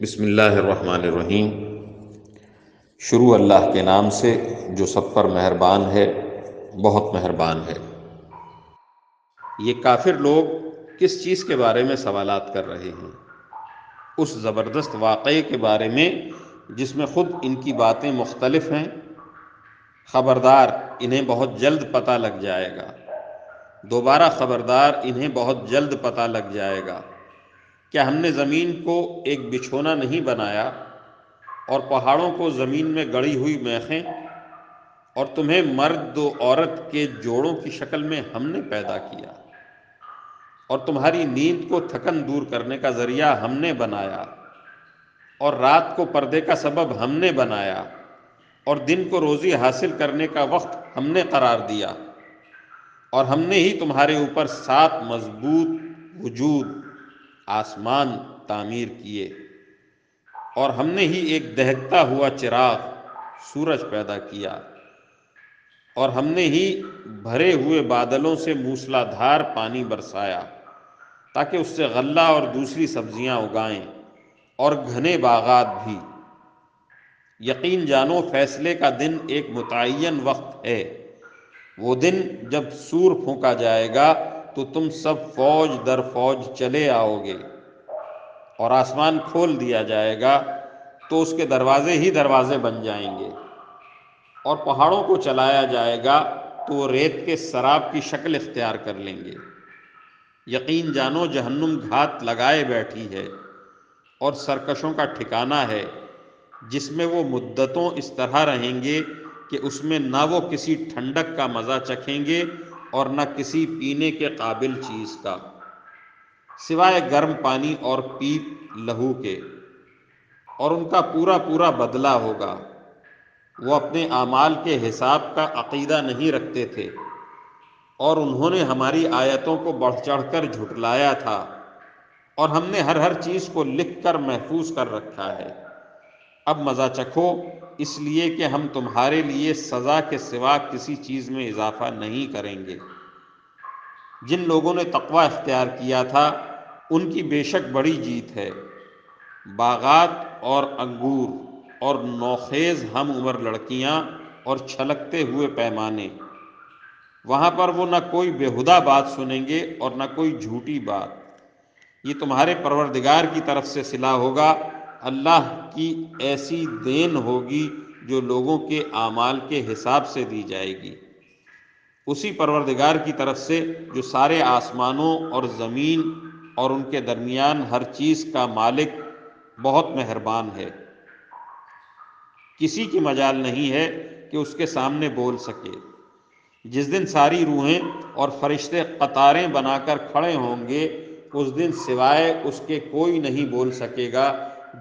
بسم اللہ الرحمن الرحیم۔ شروع اللہ کے نام سے جو سب پر مہربان ہے، بہت مہربان ہے۔ یہ کافر لوگ کس چیز کے بارے میں سوالات کر رہے ہیں؟ اس زبردست واقعے کے بارے میں جس میں خود ان کی باتیں مختلف ہیں۔ خبردار، انہیں بہت جلد پتہ لگ جائے گا۔ دوبارہ خبردار، انہیں بہت جلد پتہ لگ جائے گا۔ کیا ہم نے زمین کو ایک بچھونا نہیں بنایا اور پہاڑوں کو زمین میں گڑی ہوئی میخیں، اور تمہیں مرد و عورت کے جوڑوں کی شکل میں ہم نے پیدا کیا، اور تمہاری نیند کو تھکن دور کرنے کا ذریعہ ہم نے بنایا، اور رات کو پردے کا سبب ہم نے بنایا، اور دن کو روزی حاصل کرنے کا وقت ہم نے قرار دیا، اور ہم نے ہی تمہارے اوپر 7 مضبوط وجود آسمان تعمیر کیے، اور ہم نے ہی ایک دہکتا ہوا چراغ سورج پیدا کیا، اور ہم نے ہی بھرے ہوئے بادلوں سے موسلا دھار پانی برسایا تاکہ اس سے غلہ اور دوسری سبزیاں اگائیں، اور گھنے باغات بھی۔ یقین جانو فیصلے کا دن ایک متعین وقت ہے۔ وہ دن جب سور پھونکا جائے گا تو تم سب فوج در فوج چلے آؤ گے، اور آسمان کھول دیا جائے گا تو اس کے دروازے ہی دروازے بن جائیں گے، اور پہاڑوں کو چلایا جائے گا تو وہ ریت کے سراب کی شکل اختیار کر لیں گے۔ یقین جانو جہنم گھات لگائے بیٹھی ہے اور سرکشوں کا ٹھکانہ ہے، جس میں وہ مدتوں اس طرح رہیں گے کہ اس میں نہ وہ کسی ٹھنڈک کا مزہ چکھیں گے اور نہ کسی پینے کے قابل چیز کا، سوائے گرم پانی اور پیپ لہو کے، اور ان کا پورا پورا بدلہ ہوگا۔ وہ اپنے اعمال کے حساب کا عقیدہ نہیں رکھتے تھے، اور انہوں نے ہماری آیتوں کو بڑھ چڑھ کر جھٹلایا تھا، اور ہم نے ہر چیز کو لکھ کر محفوظ کر رکھا ہے۔ اب مزہ چکھو، اس لیے کہ ہم تمہارے لیے سزا کے سوا کسی چیز میں اضافہ نہیں کریں گے۔ جن لوگوں نے تقوی اختیار کیا تھا ان کی بے شک بڑی جیت ہے۔ باغات اور انگور اور نوخیز ہم عمر لڑکیاں اور چھلکتے ہوئے پیمانے، وہاں پر وہ نہ کوئی بیہودہ بات سنیں گے اور نہ کوئی جھوٹی بات۔ یہ تمہارے پروردگار کی طرف سے صلہ ہوگا، اللہ کی ایسی دین ہوگی جو لوگوں کے اعمال کے حساب سے دی جائے گی، اسی پروردگار کی طرف سے جو سارے آسمانوں اور زمین اور ان کے درمیان ہر چیز کا مالک بہت مہربان ہے۔ کسی کی مجال نہیں ہے کہ اس کے سامنے بول سکے۔ جس دن ساری روحیں اور فرشتے قطاریں بنا کر کھڑے ہوں گے، اس دن سوائے اس کے کوئی نہیں بول سکے گا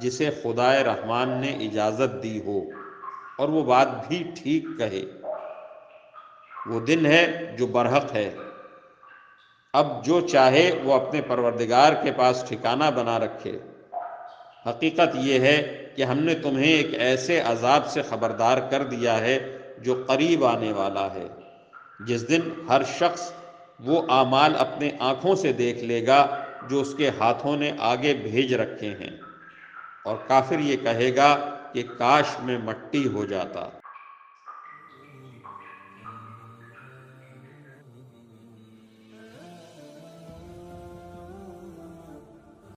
جسے خدائے رحمان نے اجازت دی ہو، اور وہ بات بھی ٹھیک کہے۔ وہ دن ہے جو برحق ہے۔ اب جو چاہے وہ اپنے پروردگار کے پاس ٹھکانہ بنا رکھے۔ حقیقت یہ ہے کہ ہم نے تمہیں ایک ایسے عذاب سے خبردار کر دیا ہے جو قریب آنے والا ہے، جس دن ہر شخص وہ اعمال اپنے آنکھوں سے دیکھ لے گا جو اس کے ہاتھوں نے آگے بھیج رکھے ہیں، اور کافر یہ کہے گا کہ کاش میں مٹی ہو جاتا۔